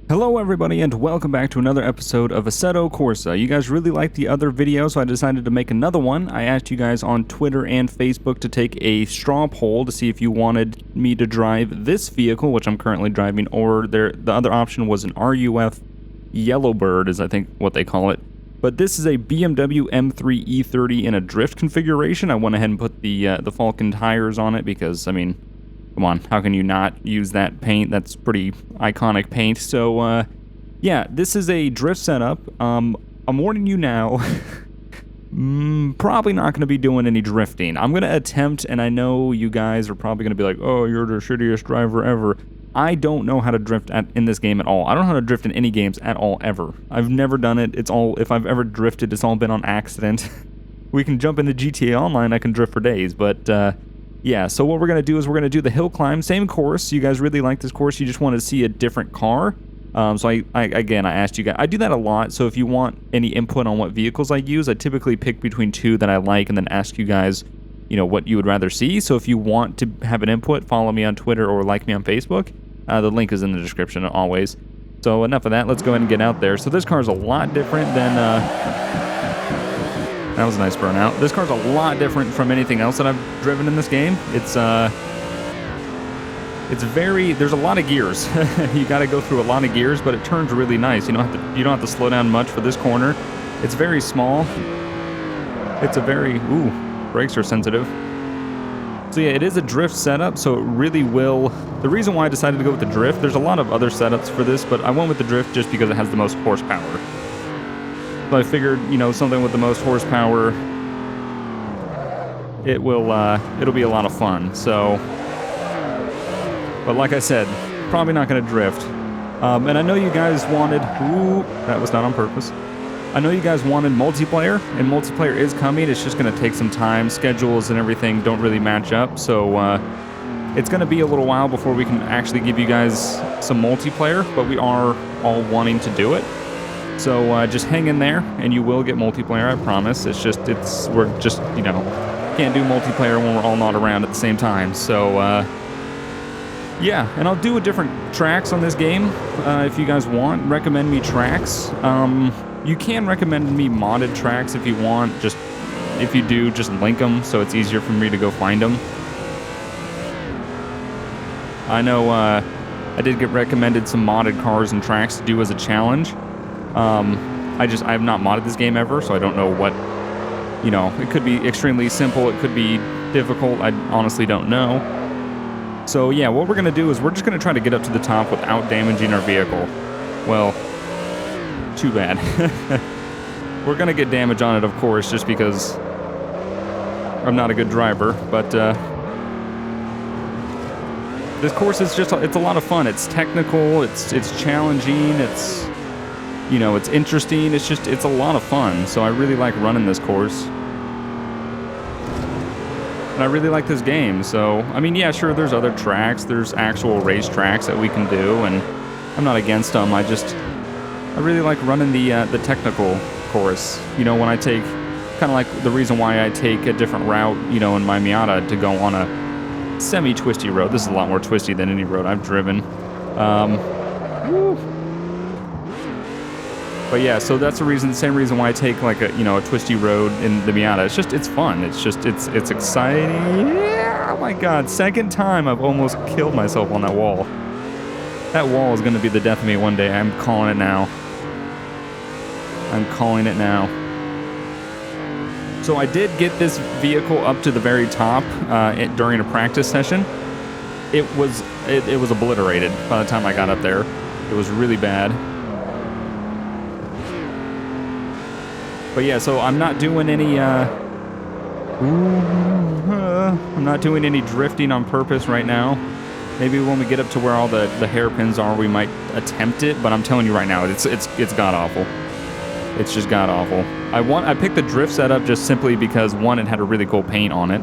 Hello everybody and welcome back to another episode of Assetto Corsa. You guys really liked the other video, so I decided to make another one. I asked you guys on Twitter and Facebook to take a straw poll to see if you wanted me to drive this vehicle, which I'm currently driving, or the other option was an RUF Yellowbird, is I think what they call it. But this is a BMW M3 E30 in a drift configuration. I went ahead and put the Falcon tires on it because, I mean, come on, how can you not use that paint? That's pretty iconic paint. So, yeah, this is a drift setup. I'm warning you now, probably not going to be doing any drifting. I'm going to attempt, and I know you guys are probably going to be like, oh, you're the shittiest driver ever. I don't know how to drift in this game at all. I don't know how to drift in any games at all, ever. I've never done it. It's all, if I've ever drifted, it's all been on accident. We can jump into GTA Online, I can drift for days, but, yeah, so what we're going to do is we're going to do the hill climb, same course. You guys really like this course. You just want to see a different car. So I asked you guys. I do that a lot, so if you want any input on what vehicles I use, I typically pick between two that I like and then ask you guys, you know, what you would rather see. So if you want to have an input, follow me on Twitter or like me on Facebook. The link is in the description always. So enough of that. Let's go ahead and get out there. So this car is a lot different than... That was a nice burnout. This car's a lot different from anything else that I've driven in this game. It's very, there's a lot of gears. You got to go through a lot of gears, but it turns really nice. You don't have to slow down much for this corner. It's very small. It's a very, brakes are sensitive. So yeah, it is a drift setup, so it really will. The reason why I decided to go with the drift, there's a lot of other setups for this, but I went with the drift just because it has the most horsepower. So I figured, you know, something with the most horsepower, it'll be a lot of fun. So, but like I said, probably not going to drift. And I know you guys wanted, that was not on purpose. I know you guys wanted multiplayer, and multiplayer is coming. It's just going to take some time. Schedules and everything don't really match up. So, it's going to be a little while before we can actually give you guys some multiplayer, but we are all wanting to do it. So just hang in there, and you will get multiplayer, I promise. We're just, you know, can't do multiplayer when we're all not around at the same time. So, yeah, and I'll do different tracks on this game if you guys want. Recommend me tracks. You can recommend me modded tracks if you want. Just, if you do, just link them so it's easier for me to go find them. I know I did get recommended some modded cars and tracks to do as a challenge. I have not modded this game ever, so I don't know what, you know, it could be extremely simple, it could be difficult, I honestly don't know. So yeah, what we're going to do is we're just going to try to get up to the top without damaging our vehicle. Well, too bad. We're going to get damage on it, of course, just because I'm not a good driver, but, this course is just, it's a lot of fun. It's technical, it's challenging, it's... You know, it's interesting, it's a lot of fun, so I really like running this course. And I really like this game, so, I mean, yeah, sure, there's other tracks, there's actual race tracks that we can do, and I'm not against them, I really like running the technical course. You know, when I take, kind of like the reason why I take a different route, you know, in my Miata to go on a semi-twisty road. This is a lot more twisty than any road I've driven. But yeah, so that's the same reason why I take like a twisty road in the Miata. It's fun. It's exciting. Yeah, oh my God, second time I've almost killed myself on that wall. That wall is gonna be the death of me one day. I'm calling it now. I'm calling it now. So I did get this vehicle up to the very top during a practice session. It was obliterated by the time I got up there. It was really bad. But yeah, so I'm not doing any drifting on purpose right now. Maybe when we get up to where all the hairpins are, we might attempt it. But I'm telling you right now, it's god awful. It's just god awful. I picked the drift setup just simply because one, it had a really cool paint on it,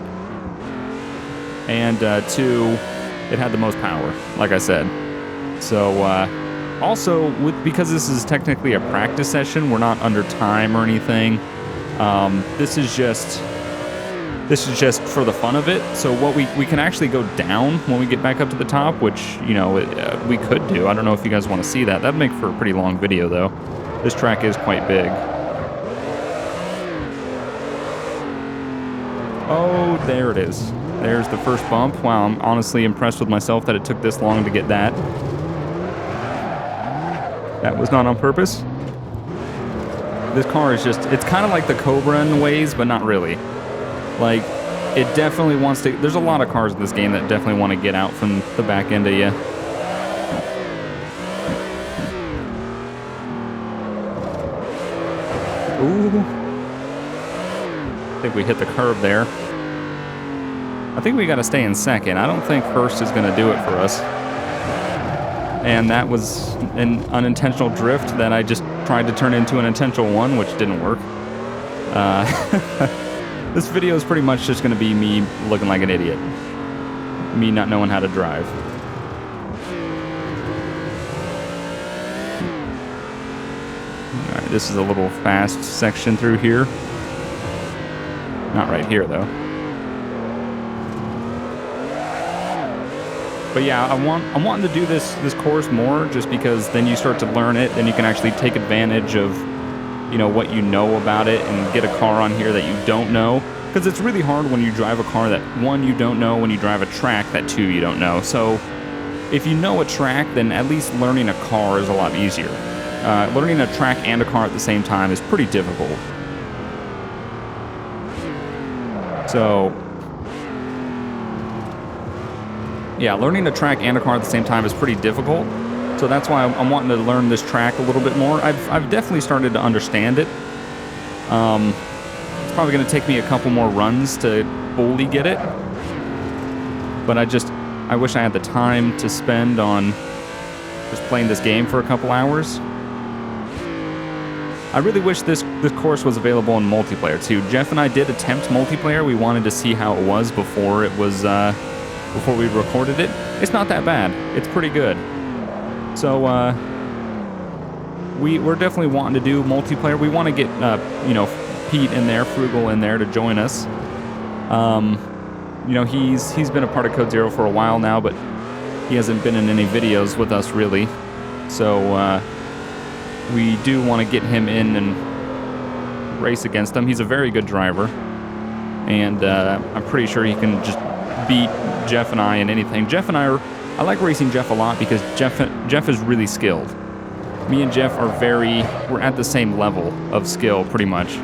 and two, it had the most power, like I said. So. Also, because this is technically a practice session, we're not under time or anything. This is just This is just for the fun of it. So what we can actually go down when we get back up to the top, which, you know, we could do. I don't know if you guys want to see that. That'd make for a pretty long video, though. This track is quite big. Oh, there it is. There's the first bump. Wow, I'm honestly impressed with myself that it took this long to get that. That was not on purpose. This car is just, it's kind of like the Cobra in ways, but not really. Like, it definitely wants to, there's a lot of cars in this game that definitely want to get out from the back end of you. Ooh. I think we hit the curb there. I think we got to stay in second. I don't think first is going to do it for us. And that was an unintentional drift that I just tried to turn into an intentional one, which didn't work. This video is pretty much just going to be me looking like an idiot. Me not knowing how to drive. Alright, this is a little fast section through here. Not right here, though. But yeah, I'm wanting to do this course more just because then you start to learn it, then you can actually take advantage of, you know, what you know about it and get a car on here that you don't know. Because it's really hard when you drive a car that, one, you don't know, when you drive a track that, two, you don't know. So if you know a track, then at least learning a car is a lot easier. Learning a track and a car at the same time is pretty difficult. So yeah, learning a track and a car at the same time is pretty difficult. So that's why I'm wanting to learn this track a little bit more. I've definitely started to understand it. It's probably going to take me a couple more runs to fully get it. But I wish I had the time to spend on just playing this game for a couple hours. I really wish this course was available in multiplayer too. Jeff and I did attempt multiplayer. We wanted to see how it was before it was before we recorded it. It's not that bad. It's pretty good. So we're definitely wanting to do multiplayer. We want to get you know, Pete in there, Frugal in there to join us. You know, he's been a part of Code Zero for a while now, but he hasn't been in any videos with us really. So we do want to get him in and race against him. He's a very good driver, and I'm pretty sure he can just beat Jeff and I in anything. Jeff and I like racing Jeff a lot because Jeff is really skilled. Me and Jeff we're at the same level of skill pretty much.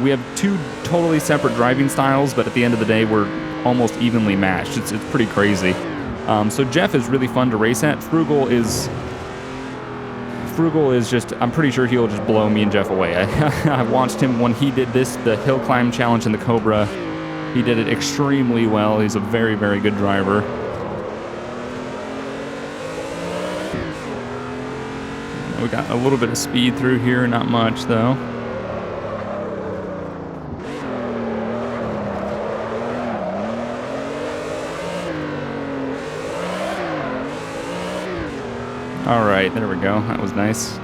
We have two totally separate driving styles, but at the end of the day, we're almost evenly matched. It's pretty crazy. So Jeff is really fun to race at. Frugal is just, I'm pretty sure he'll just blow me and Jeff away. I watched him when he did the hill climb challenge in the Cobra. He did it extremely well. He's a very, very good driver. We got a little bit of speed through here, not much though. All right, there we go. That was nice.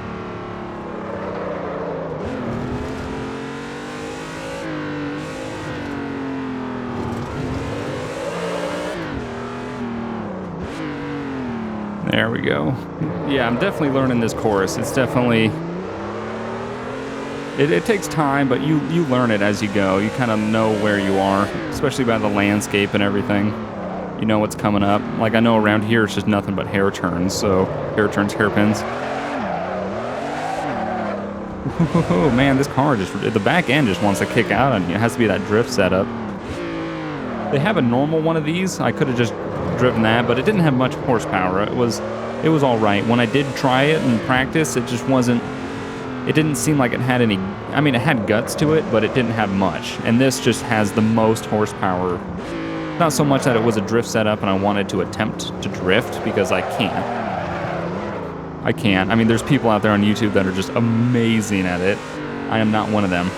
There we go. Yeah, I'm definitely learning this course. It's definitely... It takes time, but you learn it as you go. You kind of know where you are, especially by the landscape and everything. You know what's coming up. Like, I know around here it's just nothing but hair turns, so hair turns, hairpins. Oh man, this car just... The back end just wants to kick out on you. It has to be that drift setup. They have a normal one of these. I could have just driven that, but it didn't have much horsepower. It was all right. When I did try it in practice, it just wasn't... It didn't seem like it had any... I mean, it had guts to it, but it didn't have much. And this just has the most horsepower. Not so much that it was a drift setup and I wanted to attempt to drift, because I can't. I can't. I mean, there's people out there on YouTube that are just amazing at it. I am not one of them.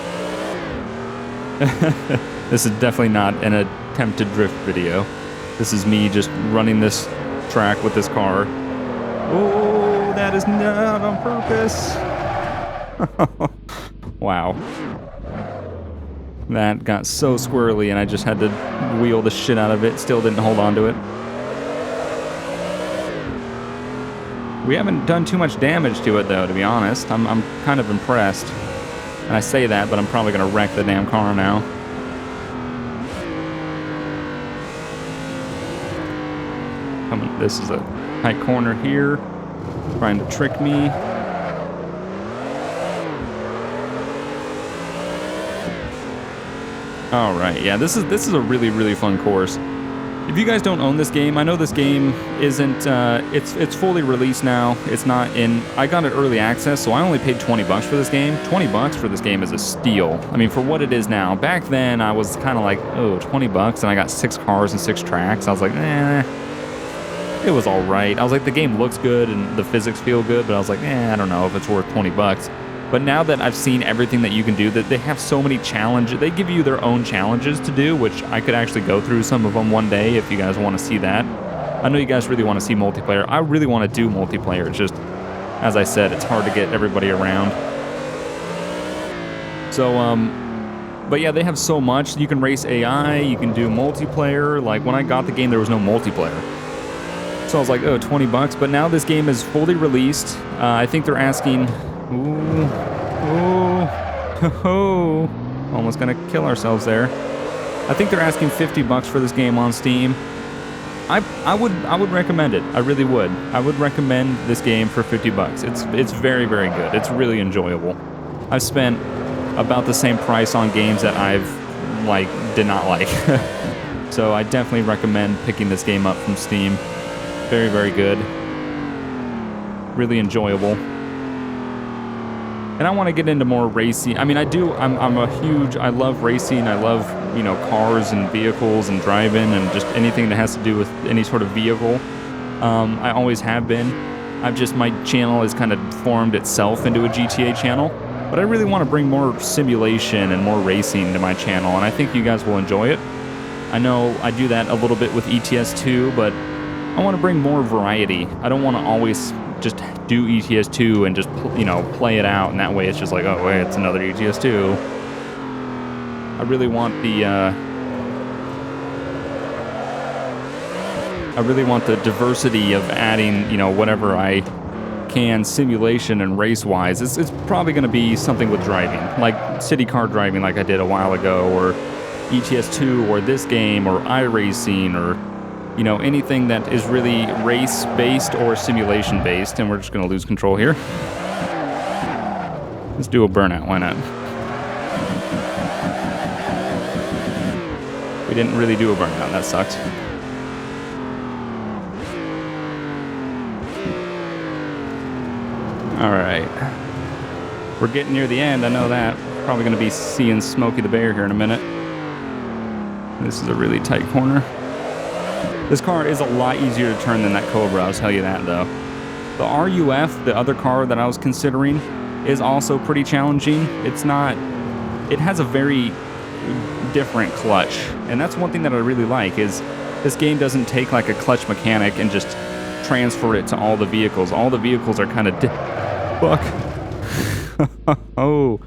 This is definitely not an attempt to drift video. This is me just running this track with this car. Oh, that is not on purpose. Wow. That got so squirrely, and I just had to wheel the shit out of it. Still didn't hold on to it. We haven't done too much damage to it, though, to be honest. I'm kind of impressed. And I say that, but I'm probably going to wreck the damn car now. This is a tight corner here. Trying to trick me. All right, yeah, this is a really, really fun course. If you guys don't own this game, I know this game isn't, it's fully released now. It's not in, I got it early access, so I only paid 20 bucks for this game. 20 bucks for this game is a steal. I mean, for what it is now. Back then, I was kind of like, oh, 20 bucks, and I got 6 cars and 6 tracks. I was like, it was all right. I was like, the game looks good, and the physics feel good, but I was like, I don't know if it's worth 20 bucks. But now that I've seen everything that you can do, that they have so many challenges, they give you their own challenges to do, which I could actually go through some of them one day if you guys want to see that. I know you guys really want to see multiplayer. I really want to do multiplayer. It's just, as I said, it's hard to get everybody around. So, but yeah, they have so much. You can race AI, you can do multiplayer. Like, when I got the game, there was no multiplayer. So I was like, oh, 20 bucks. But now this game is fully released. I think they're asking... Ooh, almost gonna kill ourselves there. I think they're asking 50 bucks for this game on Steam. I would recommend it. I really would. I would recommend this game for 50 bucks. It's very, very good. It's really enjoyable. I've spent about the same price on games that I've did not like. So I definitely recommend picking this game up from Steam. Very, very good. Really enjoyable. And I want to get into more racing. I mean, I love racing. I love, cars and vehicles and driving and just anything that has to do with any sort of vehicle. I always have been. My channel has kind of formed itself into a GTA channel. But I really want to bring more simulation and more racing to my channel, and I think you guys will enjoy it. I know I do that a little bit with ETS2, but I want to bring more variety. I don't want to always just do ETS2 and just, play it out, and that way it's just like, oh, wait, it's another ETS2. I really want the diversity of adding, whatever I can simulation and race-wise. It's probably going to be something with driving, like city car driving like I did a while ago, or ETS2, or this game, or iRacing, or anything that is really race-based or simulation-based, and we're just going to lose control here. Let's do a burnout, why not? We didn't really do a burnout, that sucks. Alright. We're getting near the end, I know that. Probably going to be seeing Smokey the Bear here in a minute. This is a really tight corner. This car is a lot easier to turn than that Cobra, I'll tell you that, though. The RUF, the other car that I was considering, is also pretty challenging. It has a very different clutch, and that's one thing that I really like, is this game doesn't take like a clutch mechanic and just transfer it to all the vehicles. All the vehicles are kind of... Fuck. Oh.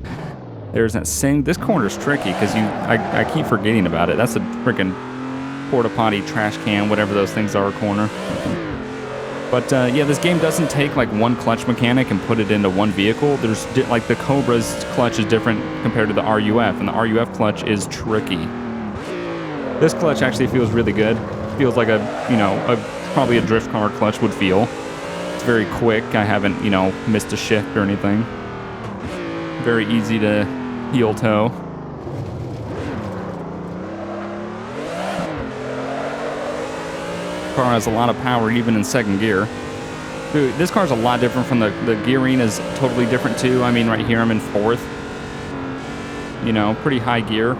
There's that same... This corner's tricky, because I keep forgetting about it. That's a freaking... porta potty, trash can, whatever those things are, corner. But yeah, this game doesn't take like one clutch mechanic and put it into one vehicle. There's like the Cobra's clutch is different compared to the RUF, and the RUF clutch is tricky. This clutch actually feels really good. Feels like probably a drift car clutch would feel. It's very quick. I haven't, missed a shift or anything. Very easy to heel toe. Car has a lot of power even in second gear. Dude, this car's a lot different from the gearing is totally different too. I mean, right here I'm in fourth. Pretty high gear.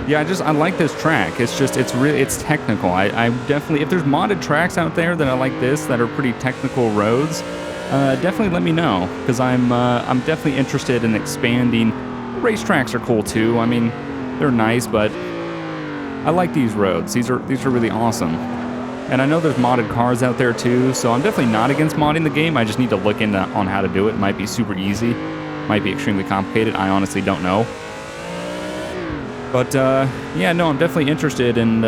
Yeah, I like this track. It's technical. I definitely, if there's modded tracks out there that I like this, that are pretty technical roads, definitely let me know, because I'm definitely interested in expanding. Racetracks are cool too. I mean, they're nice, but I like these roads. These are really awesome. And I know there's modded cars out there too, so I'm definitely not against modding the game. I just need to look into on how to do it. It might be super easy, might be extremely complicated. I honestly don't know. But yeah, no, I'm definitely interested in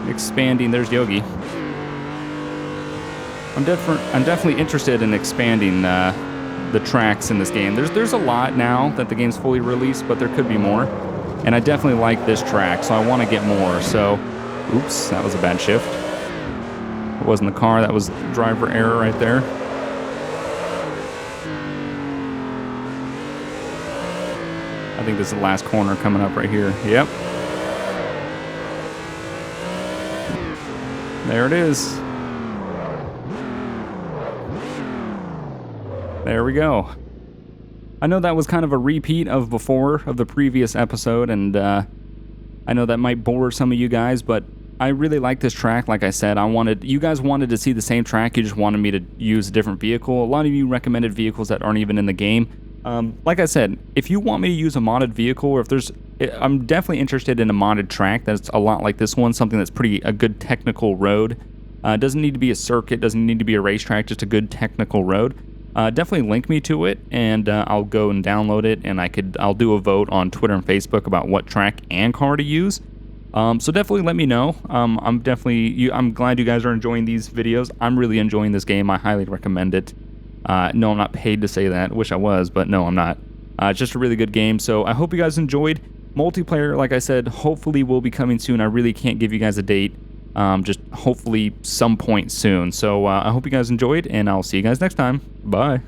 expanding. There's Yogi. I'm definitely interested in expanding the tracks in this game. There's a lot now that the game's fully released, but there could be more. And I definitely like this track, so I want to get more. So, oops, that was a bad shift. It wasn't the car, that was driver error right there. I think this is the last corner coming up right here. Yep. There it is. There we go. I know that was kind of a repeat of before, of the previous episode, and I know that might bore some of you guys, but I really like this track. Like I said, you guys wanted to see the same track, you just wanted me to use a different vehicle. A lot of you recommended vehicles that aren't even in the game. Like I said, if you want me to use a modded vehicle, or I'm definitely interested in a modded track that's a lot like this one, something that's a good technical road. Doesn't need to be a circuit, doesn't need to be a racetrack, just a good technical road. Definitely link me to it, and I'll go and download it, and I'll do a vote on Twitter and Facebook about what track and car to use. So definitely let me know. I'm glad you guys are enjoying these videos. I'm really enjoying this game. I highly recommend it. No, I'm not paid to say that. Wish I was, but no, I'm not. It's just a really good game. So I hope you guys enjoyed. Multiplayer, like I said, hopefully will be coming soon. I really can't give you guys a date. Just hopefully some point soon. So I hope you guys enjoyed, and I'll see you guys next time. Bye.